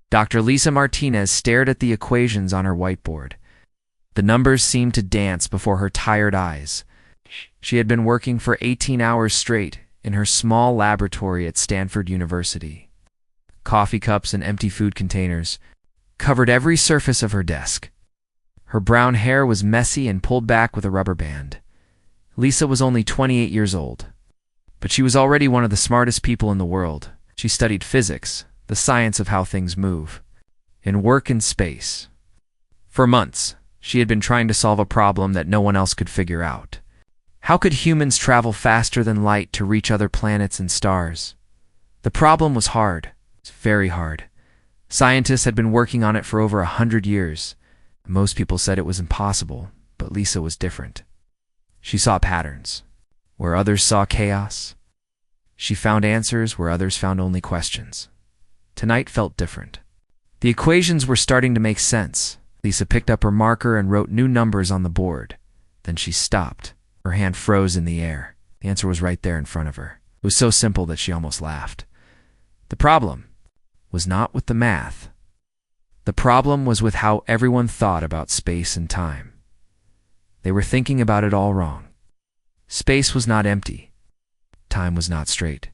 Dr. Lisa Martinez stared at the equations on her whiteboard. The numbers seemed to dance before her tired eyes. She had been working for 18 hours straight in her small laboratory at Stanford University. Coffee cups and empty food containers covered every surface of her desk. Her brown hair was messy and pulled back with a rubber band. Lisa was only 28 years old, but she was already one of the smartest people in the world. She studied physics, the science of how things move, and work in space. For months, she had been trying to solve a problem that no one else could figure out. How could humans travel faster than light to reach other planets and stars? The problem was hard. It's very hard. Scientists had been working on it for over 100 years. Most people said it was impossible, but Lisa was different. She saw patterns where others saw chaos. She found answers where others found only questions. Tonight felt different. The equations were starting to make sense. Lisa picked up her marker and wrote new numbers on the board. Then she stopped. Her hand froze in the air. The answer was right there in front of her. It was so simple that she almost laughed. The problem was not with the math. The problem was with how everyone thought about space and time. They were thinking about it all wrong. Space was not empty. Time was not straight.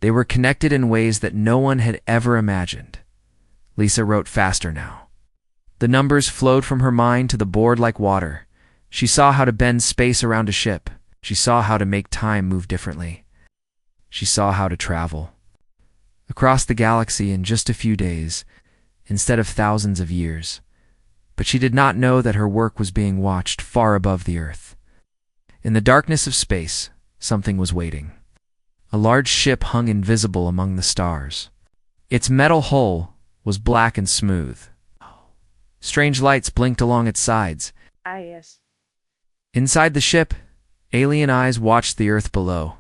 They were connected in ways that no one had ever imagined. Lisa wrote faster now. The numbers flowed from her mind to the board like water. She saw how to bend space around a ship. She saw how to make time move differently. She saw how to travel across the galaxy in just a few days, instead of thousands of years. But she did not know that her work was being watched far above the Earth. In the darkness of space, something was waiting. A large ship hung invisible among the stars. Its metal hull was black and smooth. Strange lights blinked along its sides. Yes. Inside the ship, alien eyes watched the Earth below.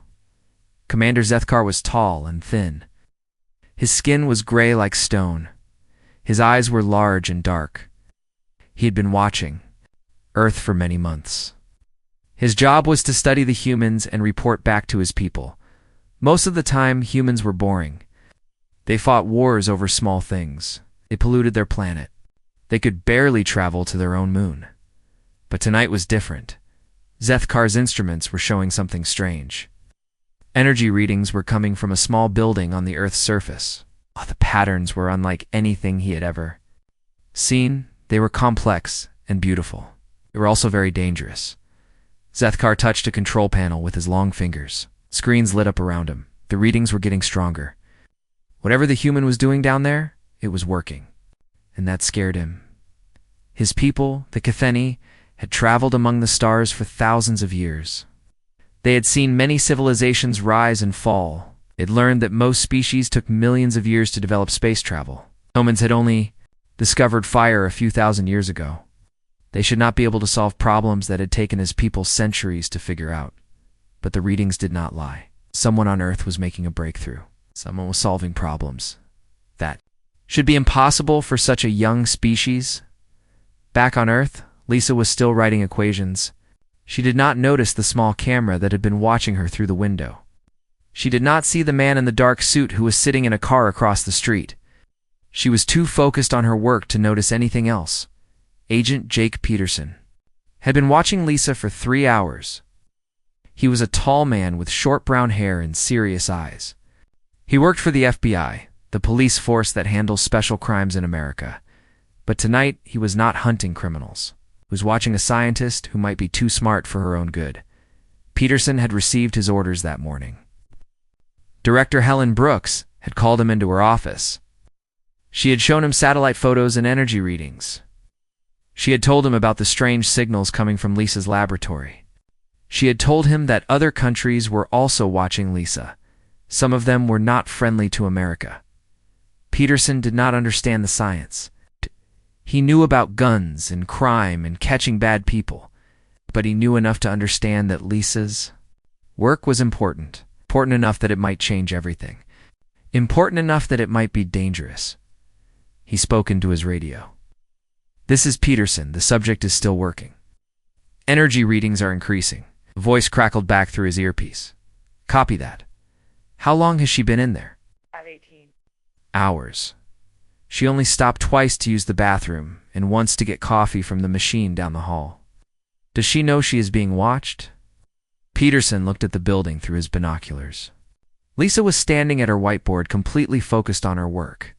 Commander Zethkar was tall and thin. His skin was gray like stone. His eyes were large and dark. He had been watching Earth for many months. His job was to study the humans and report back to his people. Most of the time, humans were boring. They fought wars over small things. They polluted their planet. They could barely travel to their own moon. But tonight was different. Zethkar's instruments were showing something strange. Energy readings were coming from a small building on the Earth's surface. The patterns were unlike anything he had ever seen. They were complex and beautiful. They were also very dangerous. Zethkar touched a control panel with his long fingers. Screens lit up around him. The readings were getting stronger. Whatever the human was doing down there, it was working. And that scared him. His people, the Catheni, had traveled among the stars for thousands of years. They had seen many civilizations rise and fall. They'd learned that most species took millions of years to develop space travel. Humans had only discovered fire a few thousand years ago. They should not be able to solve problems that had taken his people centuries to figure out. But the readings did not lie. Someone on Earth was making a breakthrough. Someone was solving problems that should be impossible for such a young species. Back on Earth, Lisa was still writing equations. She did not notice the small camera that had been watching her through the window. She did not see the man in the dark suit who was sitting in a car across the street. She was too focused on her work to notice anything else. Agent Jake Peterson had been watching Lisa for 3 hours. He was a tall man with short brown hair and serious eyes. He worked for the FBI, the police force that handles special crimes in America. But tonight, he was not hunting criminals. He was watching a scientist who might be too smart for her own good. Peterson had received his orders that morning. Director Helen Brooks had called him into her office. She had shown him satellite photos and energy readings. She had told him about the strange signals coming from Lisa's laboratory. She had told him that other countries were also watching Lisa. Some of them were not friendly to America. Peterson did not understand the science. He knew about guns and crime and catching bad people, but he knew enough to understand that Lisa's work was important enough that it might change everything, important enough that it might be dangerous. He spoke into his radio. "This is Peterson. The subject is still working. Energy readings are increasing." A voice crackled back through his earpiece. "Copy that. How long has she been in there?" At 18. "Hours." She only stopped twice to use the bathroom and once to get coffee from the machine down the hall. Does she know she is being watched? Peterson looked at the building through his binoculars. Lisa was standing at her whiteboard, completely focused on her work.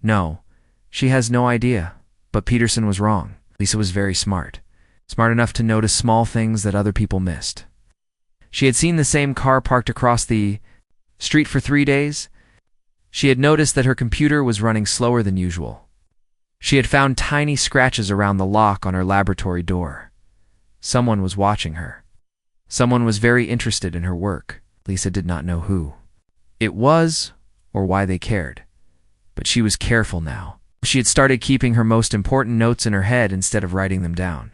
No, she has no idea, but Peterson was wrong. Lisa was very smart enough to notice small things that other people missed. She had seen the same car parked across the street for 3 days. She had noticed that her computer was running slower than usual. She had found tiny scratches around the lock on her laboratory door. Someone was watching her. Someone was very interested in her work. Lisa did not know who it was or why they cared. But she was careful now. She had started keeping her most important notes in her head instead of writing them down.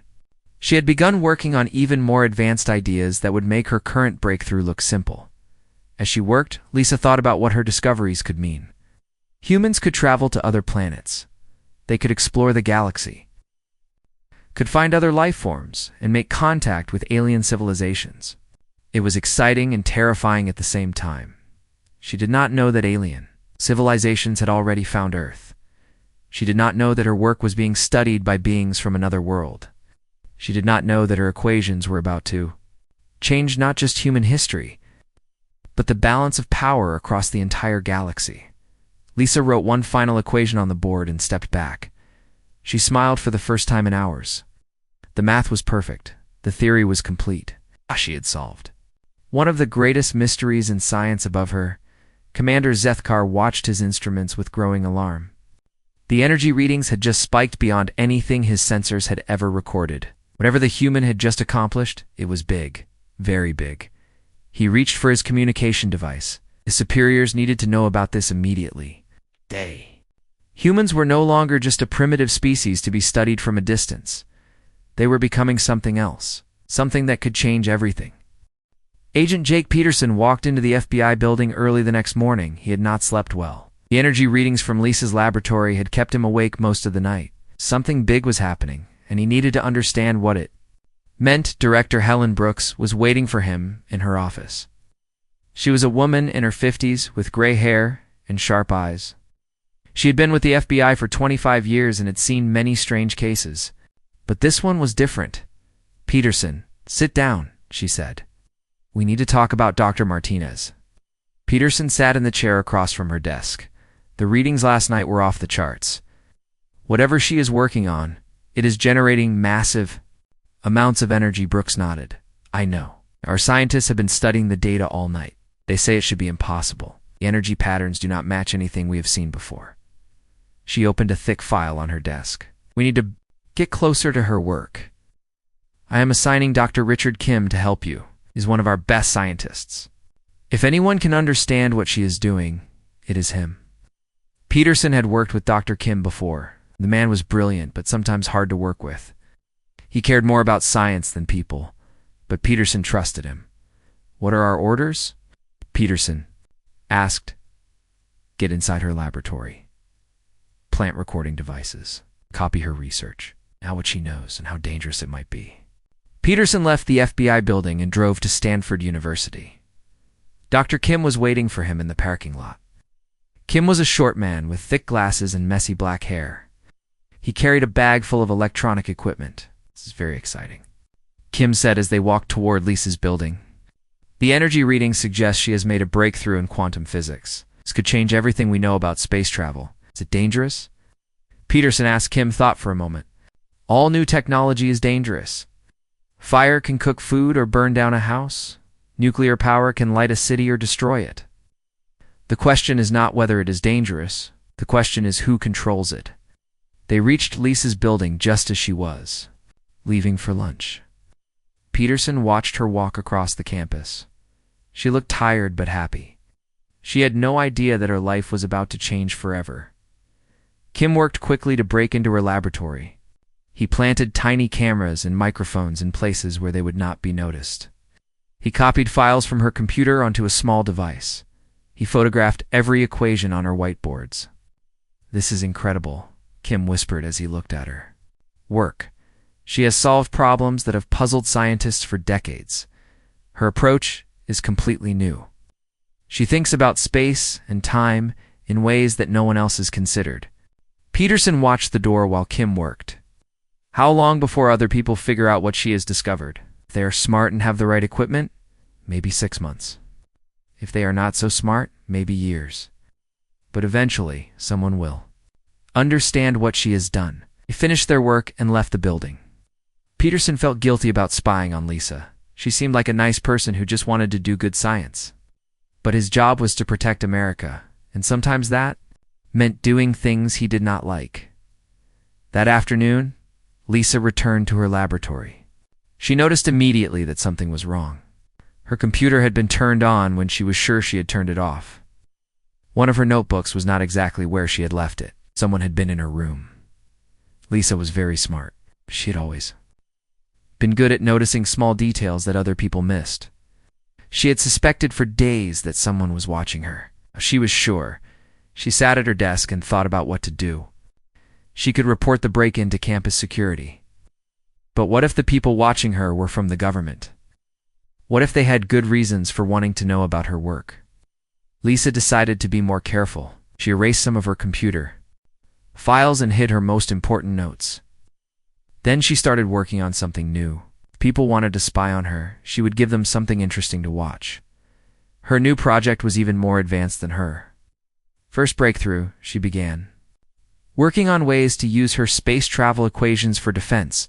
She had begun working on even more advanced ideas that would make her current breakthrough look simple. As she worked, Lisa thought about what her discoveries could mean. Humans could travel to other planets. They could explore the galaxy, could find other life forms, and make contact with alien civilizations. It was exciting and terrifying at the same time. She did not know that alien civilizations had already found Earth. She did not know that her work was being studied by beings from another world. She did not know that her equations were about to change not just human history, but the balance of power across the entire galaxy. Lisa wrote one final equation on the board and stepped back. She smiled for the first time in hours. The math was perfect. The theory was complete. She had solved one of the greatest mysteries in science. Above her, Commander Zethkar watched his instruments with growing alarm. The energy readings had just spiked beyond anything his sensors had ever recorded. Whatever the human had just accomplished, it was big, very big. He reached for his communication device. His superiors needed to know about this immediately. Humans were no longer just a primitive species to be studied from a distance. They were becoming something else, something that could change everything. Agent Jake Peterson walked into the FBI building early the next morning. He had not slept well. The energy readings from Lisa's laboratory had kept him awake most of the night. Something big was happening, and he needed to understand what it meant. Director Helen Brooks was waiting for him in her office. She was a woman in her 50s with gray hair and sharp eyes. She had been with the FBI for 25 years and had seen many strange cases. But this one was different. "Peterson, sit down," she said. "We need to talk about Dr. Martinez." Peterson sat in the chair across from her desk. The readings last night were off the charts. "Whatever she is working on, it is generating massive amounts of energy." Brooks nodded. "I know. Our scientists have been studying the data all night. They say it should be impossible. The energy patterns do not match anything we have seen before." She opened a thick file on her desk. "We need to get closer to her work. I am assigning Dr. Richard Kim to help you. He's one of our best scientists. If anyone can understand what she is doing, it is him." Peterson had worked with Dr. Kim before. The man was brilliant, but sometimes hard to work with. He cared more about science than people, but Peterson trusted him. "What are our orders?" Peterson asked. "Get inside her laboratory. Plant recording devices. Copy her research. Now what she knows and how dangerous it might be." Peterson left the FBI building and drove to Stanford University. Dr. Kim was waiting for him in the parking lot. Kim was a short man with thick glasses and messy black hair. He carried a bag full of electronic equipment. "This is very exciting," Kim said as they walked toward Lisa's building. "The energy reading suggests she has made a breakthrough in quantum physics. This could change everything we know about space travel. Is it dangerous?" Peterson asked. Kim thought for a moment. "All new technology is dangerous. Fire can cook food or burn down a house. Nuclear power can light a city or destroy it. The question is not whether it is dangerous. The question is who controls it." They reached Lisa's building just as she was leaving for lunch. Peterson watched her walk across the campus. She looked tired but happy. She had no idea that her life was about to change forever. Kim worked quickly to break into her laboratory. He planted tiny cameras and microphones in places where they would not be noticed. He copied files from her computer onto a small device. He photographed every equation on her whiteboards. "This is incredible," Kim whispered as he looked at her work. "She has solved problems that have puzzled scientists for decades. Her approach is completely new. She thinks about space and time in ways that no one else has considered. Peterson watched the door while Kim worked. How long before other people figure out what she has discovered? If they are smart and have the right equipment, maybe 6 months. If they are not so smart, maybe years. But eventually, someone will understand what she has done. They finished their work and left the building. Peterson felt guilty about spying on Lisa. She seemed like a nice person who just wanted to do good science. But his job was to protect America, and sometimes that meant doing things he did not like. That afternoon, Lisa returned to her laboratory. She noticed immediately that something was wrong. Her computer had been turned on when she was sure she had turned it off. One of her notebooks was not exactly where she had left it. Someone had been in her room. Lisa was very smart. She had always been good at noticing small details that other people missed. She had suspected for days that someone was watching her. She was sure. She sat at her desk and thought about what to do. She could report the break-in to campus security. But what if the people watching her were from the government? What if they had good reasons for wanting to know about her work? Lisa decided to be more careful. She erased some of her computer files and hid her most important notes. Then she started working on something new. If people wanted to spy on her, she would give them something interesting to watch. Her new project was even more advanced than her first breakthrough. She began working on ways to use her space travel equations for defense.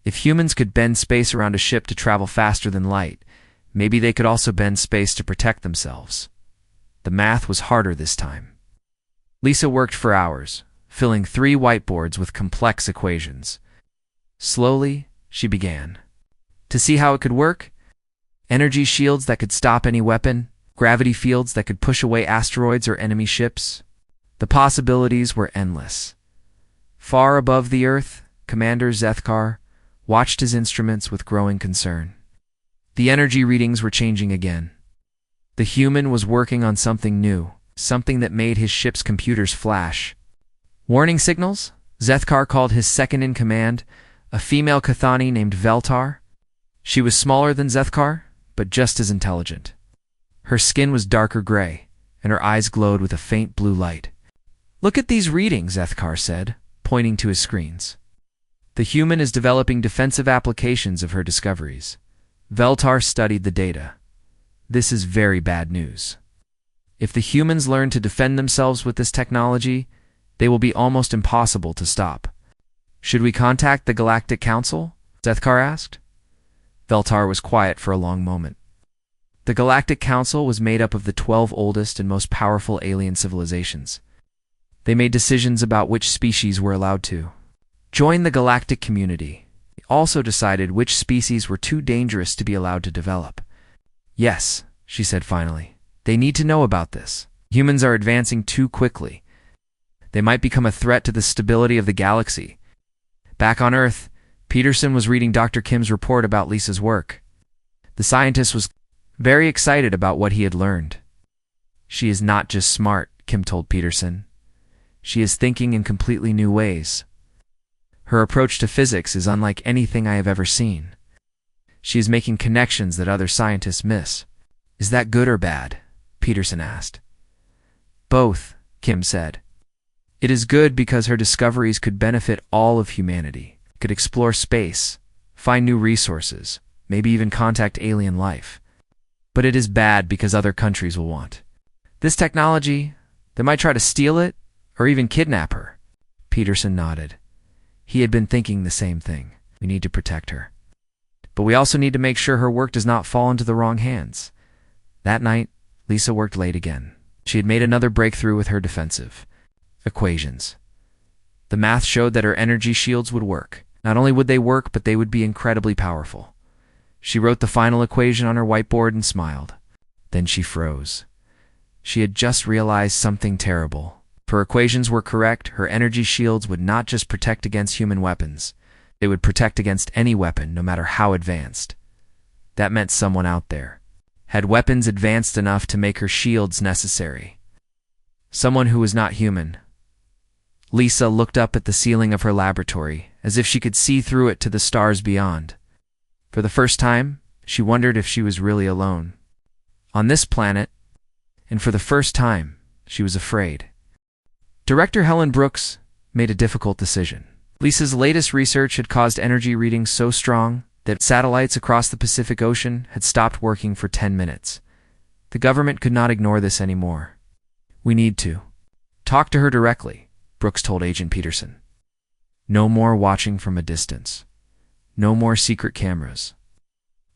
If humans could bend space around a ship to travel faster than light, maybe they could also bend space to protect themselves. The math was harder this time. Lisa worked for hours, filling 3 whiteboards with complex equations. Slowly, she began to see how it could work. Energy shields that could stop any weapon, gravity fields that could push away asteroids or enemy ships. The possibilities were endless. Far above the Earth, Commander Zethkar watched his instruments with growing concern. The energy readings were changing again. The human was working on something new, something that made his ship's computers flash. Warning signals? Zethkar called his second-in-command, a female Cathani named Veltar. She was smaller than Zethkar, but just as intelligent. Her skin was darker gray, and her eyes glowed with a faint blue light. "Look at these readings," Zethkar said, pointing to his screens. "The human is developing defensive applications of her discoveries." Veltar studied the data. "This is very bad news. If the humans learn to defend themselves with this technology, they will be almost impossible to stop." "Should we contact the Galactic Council?" Zethkar asked. Veltar was quiet for a long moment. The Galactic Council was made up of the 12 oldest and most powerful alien civilizations. They made decisions about which species were allowed to join the galactic community. They also decided which species were too dangerous to be allowed to develop. "Yes," she said finally. "They need to know about this. Humans are advancing too quickly. They might become a threat to the stability of the galaxy." Back on Earth, Peterson was reading Dr. Kim's report about Lisa's work. The scientist was very excited about what he had learned. "She is not just smart," Kim told Peterson. "She is thinking in completely new ways. Her approach to physics is unlike anything I have ever seen. She is making connections that other scientists miss." "Is that good or bad?" Peterson asked. "Both," Kim said. "It is good because her discoveries could benefit all of humanity, could explore space, find new resources, maybe even contact alien life. But it is bad because other countries will want this technology. They might try to steal it or even kidnap her." Peterson nodded. He had been thinking the same thing. We need to protect her. But we also need to make sure her work does not fall into the wrong hands. That night, Lisa worked late again. She had made another breakthrough with her defensive equations. The math showed that her energy shields would work. Not only would they work, but they would be incredibly powerful. She wrote the final equation on her whiteboard and smiled. Then she froze. She had just realized something terrible. If her equations were correct, her energy shields would not just protect against human weapons. They would protect against any weapon, no matter how advanced. That meant someone out there had weapons advanced enough to make her shields necessary. Someone who was not human. Lisa looked up at the ceiling of her laboratory, as if she could see through it to the stars beyond. For the first time, she wondered if she was really alone on this planet, and for the first time, she was afraid. Director Helen Brooks, made a difficult decision. Lisa's latest research had caused energy readings so strong that satellites across the Pacific Ocean had stopped working for 10 minutes. The government could not ignore this anymore. We need to talk to her directly, Brooks told Agent Peterson. No more watching from a distance. No more secret cameras.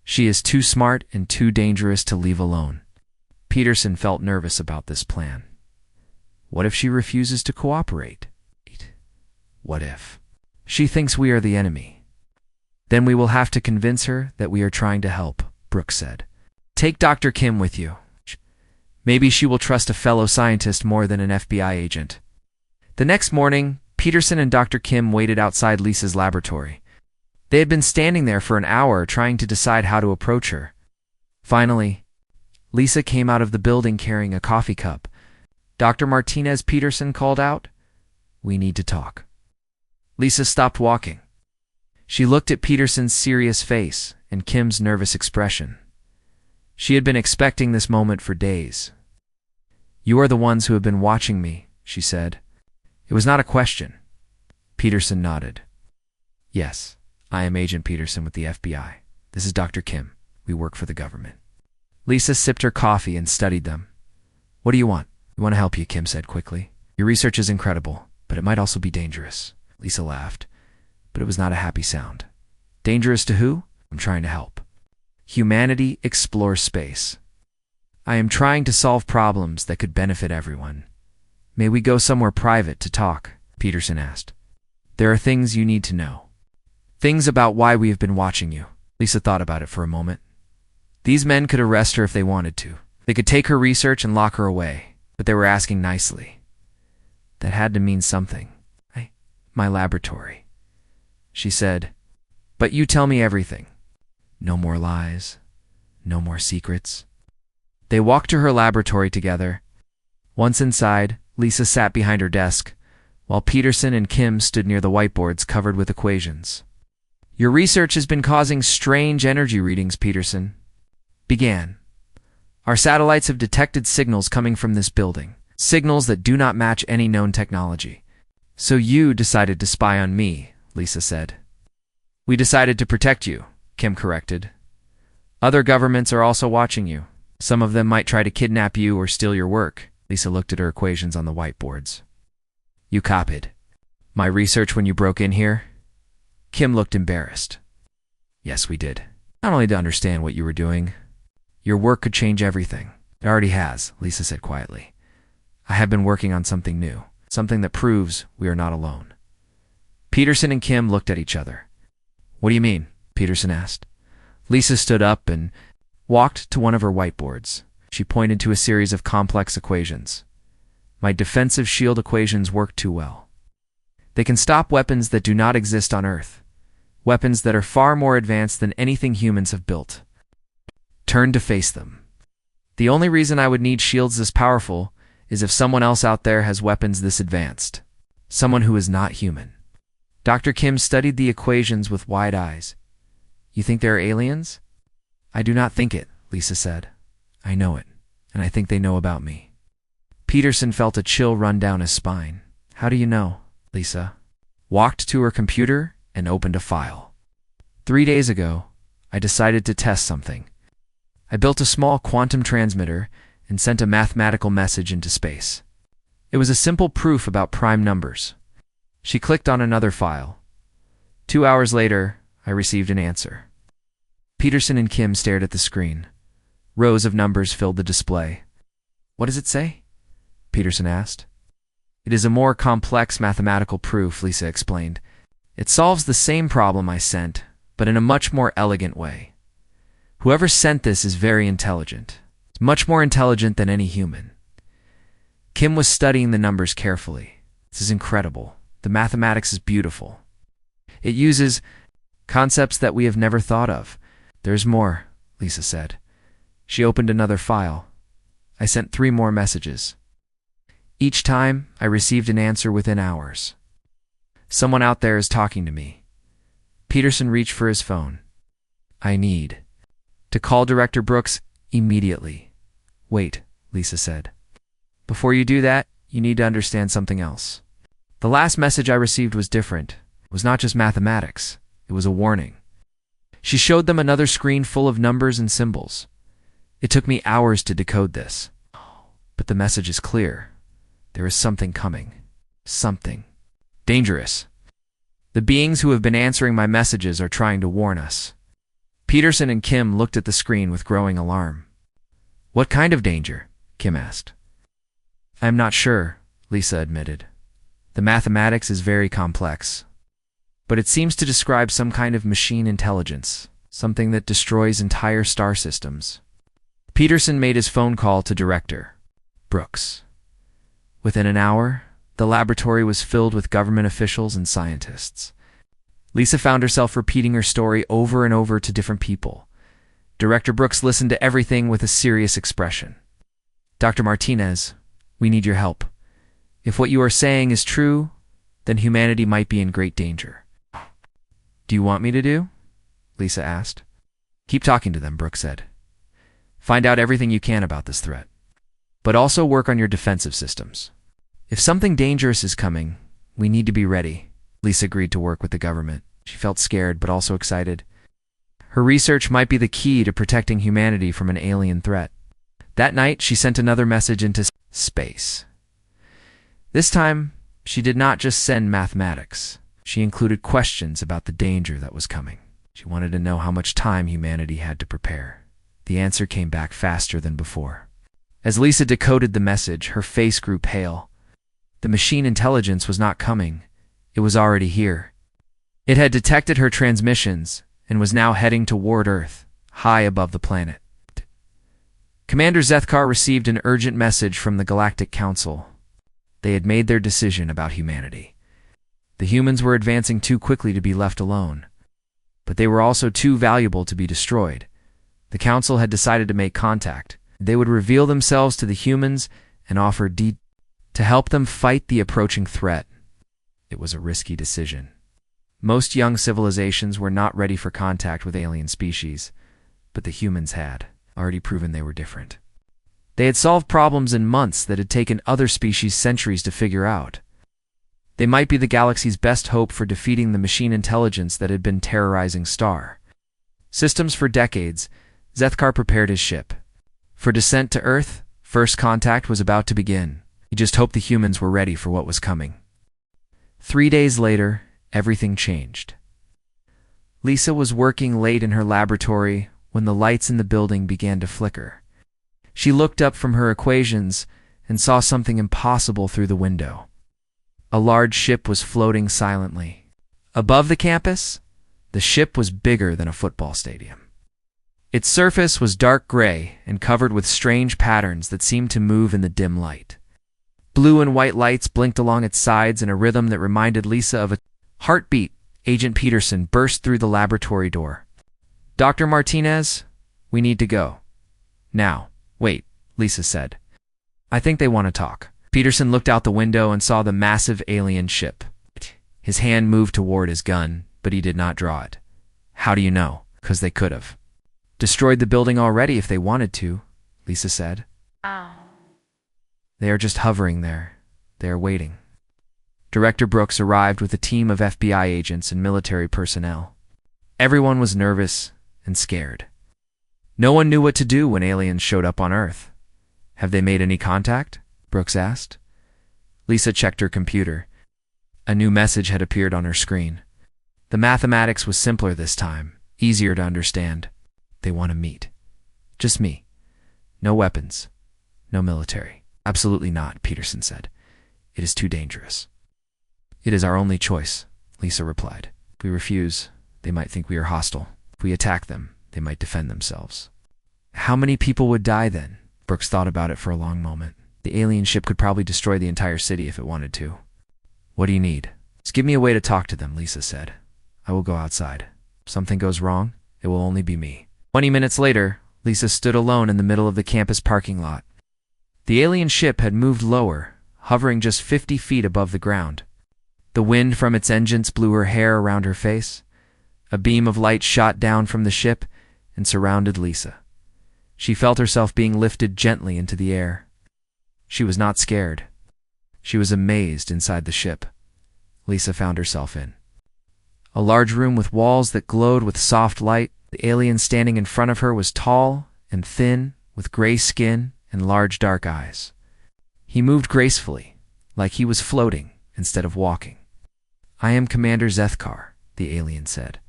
She is too smart and too dangerous to leave alone. Peterson felt nervous about this plan. What if she refuses to cooperate? What if she thinks we are the enemy? Then we will have to convince her that we are trying to help, Brooks said. Take Dr. Kim with you. Maybe she will trust a fellow scientist more than an FBI agent. The next morning, Peterson and Dr. Kim waited outside Lisa's laboratory. They had been standing there for an hour trying to decide how to approach her. Finally, Lisa came out of the building carrying a coffee cup. Dr. Martinez, Peterson called out. We need to talk. Lisa stopped walking. She looked at Peterson's serious face and Kim's nervous expression. She had been expecting this moment for days. You are the ones who have been watching me, she said. It was not a question. Peterson nodded. Yes, I am Agent Peterson with the FBI. This is Dr. Kim. We work for the government. Lisa sipped her coffee and studied them. What do you want? We want to help you, Kim said quickly. Your research is incredible, but it might also be dangerous. Lisa laughed, but it was not a happy sound. Dangerous to who? I'm trying to help. Humanity explores space. I am trying to solve problems that could benefit everyone. May we go somewhere private to talk? Peterson asked. There are things you need to know. Things about why we have been watching you. Lisa thought about it for a moment. These men could arrest her if they wanted to. They could take her research and lock her away, but they were asking nicely. That had to mean something. My laboratory, she said. But you tell me everything. No more lies. No more secrets. They walked to her laboratory together. Once inside, Lisa sat behind her desk, while Peterson and Kim stood near the whiteboards covered with equations. Your research has been causing strange energy readings, Peterson began. Our satellites have detected signals coming from this building, signals that do not match any known technology. So you decided to spy on me, Lisa said. We decided to protect you, Kim corrected. Other governments are also watching you. Some of them might try to kidnap you or steal your work. Lisa looked at her equations on the whiteboards. You copied my research when you broke in here? Kim looked embarrassed. Yes, we did. Not only to understand what you were doing. Your work could change everything. It already has, Lisa said quietly. I have been working on something new. Something that proves we are not alone. Peterson and Kim looked at each other. What do you mean? Peterson asked. Lisa stood up and walked to one of her whiteboards. She pointed to a series of complex equations. My defensive shield equations work too well. They can stop weapons that do not exist on Earth. Weapons that are far more advanced than anything humans have built. Turn to face them. The only reason I would need shields this powerful is if someone else out there has weapons this advanced. Someone who is not human. Dr. Kim studied the equations with wide eyes. You think they're aliens? I do not think it, Lisa said. I know it, and I think they know about me. Peterson felt a chill run down his spine. How do you know? Lisa walked to her computer and opened a file. 3 days ago, I decided to test something. I built a small quantum transmitter and sent a mathematical message into space. It was a simple proof about prime numbers. She clicked on another file. 2 hours later, I received an answer. Peterson and Kim stared at the screen. Rows of numbers filled the display. What does it say? Peterson asked. It is a more complex mathematical proof, Lisa explained. It solves the same problem I sent, but in a much more elegant way. Whoever sent this is very intelligent. Much more intelligent than any human. Kim was studying the numbers carefully. This is incredible. The mathematics is beautiful. It uses concepts that we have never thought of. There's more, Lisa said. She opened another file. I sent 3 more messages. Each time, I received an answer within hours. Someone out there is talking to me. Peterson reached for his phone. I need to call Director Brooks immediately. Wait, Lisa said. Before you do that, you need to understand something else. The last message I received was different. It was not just mathematics. It was a warning. She showed them another screen full of numbers and symbols. It took me hours to decode this. But the message is clear. There is something coming. Something dangerous. The beings who have been answering my messages are trying to warn us. Peterson and Kim looked at the screen with growing alarm. What kind of danger? Kim asked. I am not sure, Lisa admitted. The mathematics is very complex. But it seems to describe some kind of machine intelligence, something that destroys entire star systems. Peterson made his phone call to Director Brooks. Within an hour, the laboratory was filled with government officials and scientists. Lisa found herself repeating her story over and over to different people. Director Brooks listened to everything with a serious expression. Dr. Martinez, we need your help. If what you are saying is true, then humanity might be in great danger. Do you want me to do? Lisa asked. Keep talking to them, Brooks said. Find out everything you can about this threat. But also work on your defensive systems. If something dangerous is coming, we need to be ready. Lisa agreed to work with the government. She felt scared, but also excited. Her research might be the key to protecting humanity from an alien threat. That night, she sent another message into space. This time, she did not just send mathematics. She included questions about the danger that was coming. She wanted to know how much time humanity had to prepare. The answer came back faster than before. As Lisa decoded the message, her face grew pale. The machine intelligence was not coming. It was already here. It had detected her transmissions and was now heading toward Earth, high above the planet. Commander Zethkar received an urgent message from the Galactic Council. They had made their decision about humanity. The humans were advancing too quickly to be left alone, but they were also too valuable to be destroyed. The Council had decided to make contact. They would reveal themselves to the humans and offer to help them fight the approaching threat. It was a risky decision. Most young civilizations were not ready for contact with alien species, but the humans had already proven they were different. They had solved problems in months that had taken other species centuries to figure out. They might be the galaxy's best hope for defeating the machine intelligence that had been terrorizing Star. Systems for decades, Zethkar prepared his ship. For descent to Earth, first contact was about to begin. He just hoped the humans were ready for what was coming. 3 days later, everything changed. Lisa was working late in her laboratory when the lights in the building began to flicker. She looked up from her equations and saw something impossible through the window. A large ship was floating silently. Above the campus, the ship was bigger than a football stadium. Its surface was dark gray and covered with strange patterns that seemed to move in the dim light. Blue and white lights blinked along its sides in a rhythm that reminded Lisa of a heartbeat. Agent Peterson burst through the laboratory door. Dr. Martinez, we need to go. Now. Wait, Lisa said. I think they want to talk. Peterson looked out the window and saw the massive alien ship. His hand moved toward his gun, but he did not draw it. How do you know? 'Cause they could have destroyed the building already if they wanted to, Lisa said. They are just hovering there. They are waiting. Director Brooks arrived with a team of FBI agents and military personnel. Everyone was nervous and scared. No one knew what to do when aliens showed up on Earth. Have they made any contact? Brooks asked. Lisa checked her computer. A new message had appeared on her screen. The mathematics was simpler this time, easier to understand. They want to meet. Just me. No weapons. No military. Absolutely not, Peterson said. It is too dangerous. It is our only choice, Lisa replied. If we refuse, they might think we are hostile. If we attack them, they might defend themselves. How many people would die then? Brooks thought about it for a long moment. The alien ship could probably destroy the entire city if it wanted to. What do you need? Just give me a way to talk to them, Lisa said. I will go outside. If something goes wrong, it will only be me. 20 minutes later, Lisa stood alone in the middle of the campus parking lot. The alien ship had moved lower, hovering just 50 feet above the ground. The wind from its engines blew her hair around her face. A beam of light shot down from the ship and surrounded Lisa. She felt herself being lifted gently into the air. She was not scared. She was amazed inside the ship. Lisa found herself in. A large room with walls that glowed with soft light. The alien standing in front of her was tall and thin, with gray skin and large dark eyes. He moved gracefully, like he was floating instead of walking. "I am Commander Zethkar," the alien said.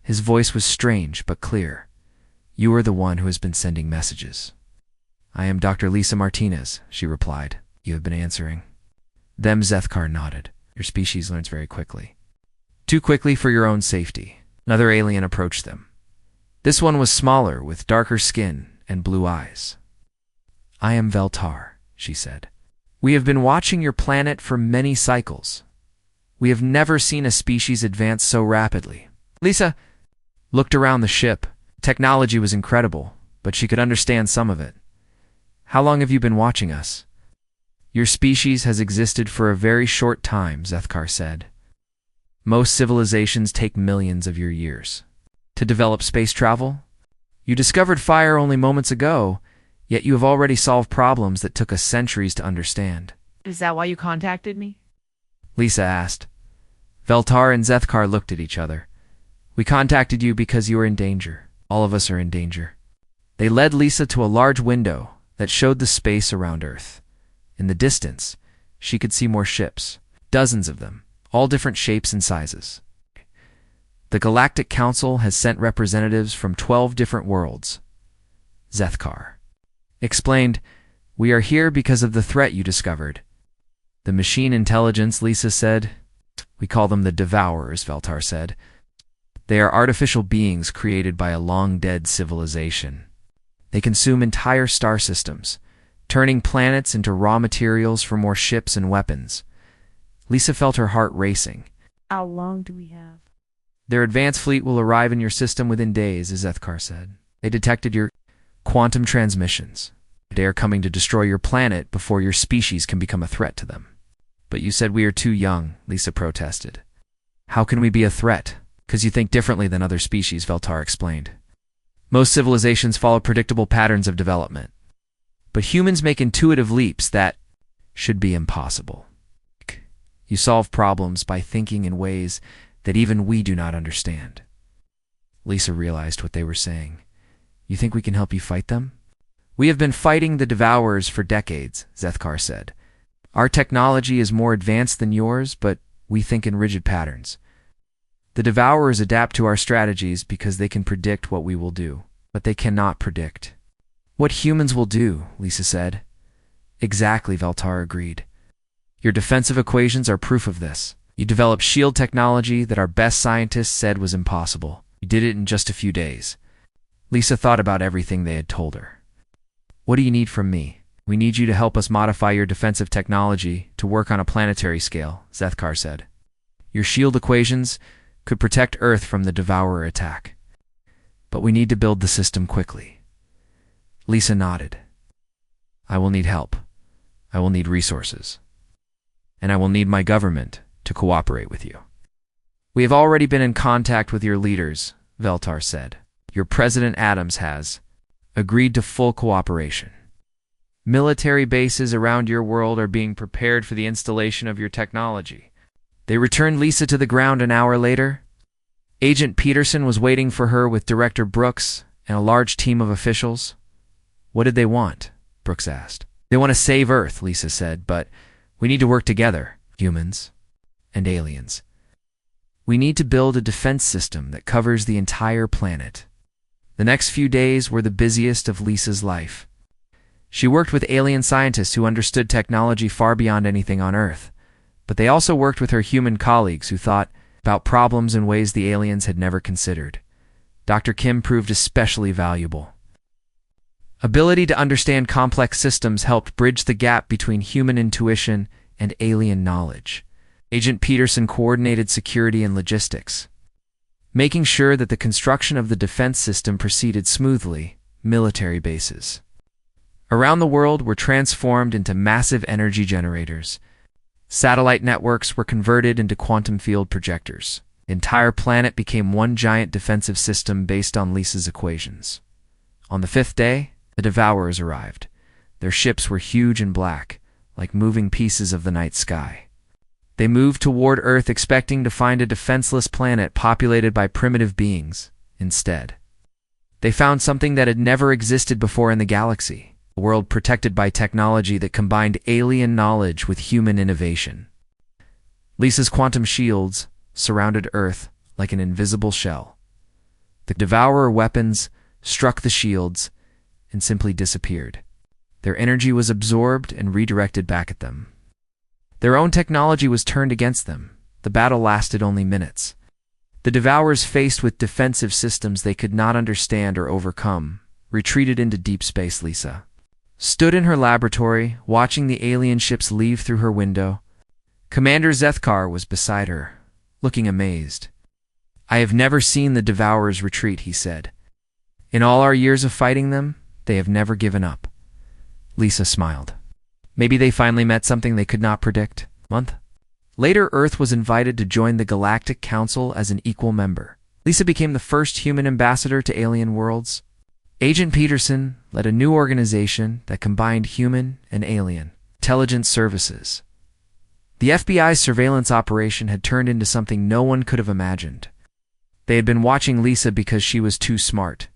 His voice was strange but clear. "You are the one who has been sending messages." "I am Dr. Lisa Martinez," she replied. "You have been answering." Zethkar nodded. "Your species learns very quickly. Too quickly for your own safety." Another alien approached them. This one was smaller, with darker skin and blue eyes. "I am Veltar," she said. "We have been watching your planet for many cycles. We have never seen a species advance so rapidly." Lisa looked around the ship. Technology was incredible, but she could understand some of it. "How long have you been watching us?" "Your species has existed for a very short time," Zethkar said. "Most civilizations take millions of your years to develop space travel. You discovered fire only moments ago, yet you have already solved problems that took us centuries to understand." "Is that why you contacted me?" Lisa asked. Veltar and Zethkar looked at each other. "We contacted you because you are in danger. All of us are in danger." They led Lisa to a large window that showed the space around Earth. In the distance, she could see more ships, dozens of them, all different shapes and sizes. "The Galactic Council has sent representatives from 12 different worlds," Zethkar explained. "We are here because of the threat you discovered." "The machine intelligence," Lisa said. "We call them the Devourers," Veltar said. "They are artificial beings created by a long-dead civilization. They consume entire star systems, turning planets into raw materials for more ships and weapons." Lisa felt her heart racing. "How long do we have?" "Their advanced fleet will arrive in your system within days," Zethkar said. "They detected your quantum transmissions. They are coming to destroy your planet before your species can become a threat to them." "But you said we are too young," Lisa protested. "How can we be a threat?" "Because you think differently than other species," Veltar explained. "Most civilizations follow predictable patterns of development. But humans make intuitive leaps that should be impossible. You solve problems by thinking in ways that even we do not understand." Lisa realized what they were saying. "You think we can help you fight them?" "We have been fighting the Devourers for decades," Zethkar said. "Our technology is more advanced than yours, but we think in rigid patterns. The Devourers adapt to our strategies because they can predict what we will do, but they cannot predict what humans will do," Lisa said. "Exactly," Veltar agreed. "Your defensive equations are proof of this. You developed shield technology that our best scientists said was impossible. You did it in just a few days." Lisa thought about everything they had told her. "What do you need from me?" "We need you to help us modify your defensive technology to work on a planetary scale," Zethkar said. "Your shield equations could protect Earth from the Devourer attack. But we need to build the system quickly." Lisa nodded. "I will need help. I will need resources. And I will need my government to cooperate with you." "We have already been in contact with your leaders," Veltar said. "Your President Adams has agreed to full cooperation. Military bases around your world are being prepared for the installation of your technology." They returned Lisa to the ground an hour later. Agent Peterson was waiting for her with Director Brooks and a large team of officials. "What did they want?" Brooks asked. "They want to save Earth," Lisa said, "but we need to work together, humans and aliens. We need to build a defense system that covers the entire planet." The next few days were the busiest of Lisa's life. She worked with alien scientists who understood technology far beyond anything on Earth, but they also worked with her human colleagues who thought about problems in ways the aliens had never considered. Dr. Kim proved especially valuable. Ability to understand complex systems helped bridge the gap between human intuition and alien knowledge. Agent Peterson coordinated security and logistics, making sure that the construction of the defense system proceeded smoothly. Military bases around the world were transformed into massive energy generators. Satellite networks were converted into quantum field projectors. The entire planet became one giant defensive system based on Lisa's equations. On the 5th day, the Devourers arrived. Their ships were huge and black, like moving pieces of the night sky. They moved toward Earth expecting to find a defenseless planet populated by primitive beings. Instead, they found something that had never existed before in the galaxy, a world protected by technology that combined alien knowledge with human innovation. Lisa's quantum shields surrounded Earth like an invisible shell. The Devourer weapons struck the shields and simply disappeared. Their energy was absorbed and redirected back at them. Their own technology was turned against them. The battle lasted only minutes. The Devourers, faced with defensive systems they could not understand or overcome, retreated into deep space. Lisa stood in her laboratory, watching the alien ships leave through her window. Commander Zethkar was beside her, looking amazed. "I have never seen the Devourers retreat," he said. "In all our years of fighting them, they have never given up." Lisa smiled. Maybe they finally met something they could not predict. Month later, Earth was invited to join the Galactic Council as an equal member. Lisa became the first human ambassador to alien worlds. Agent Peterson led a new organization that combined human and alien intelligence services. The FBI's surveillance operation had turned into something no one could have imagined. They had been watching Lisa because she was too smart.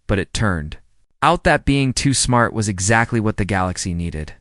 But it turned out that being too smart was exactly what the galaxy needed.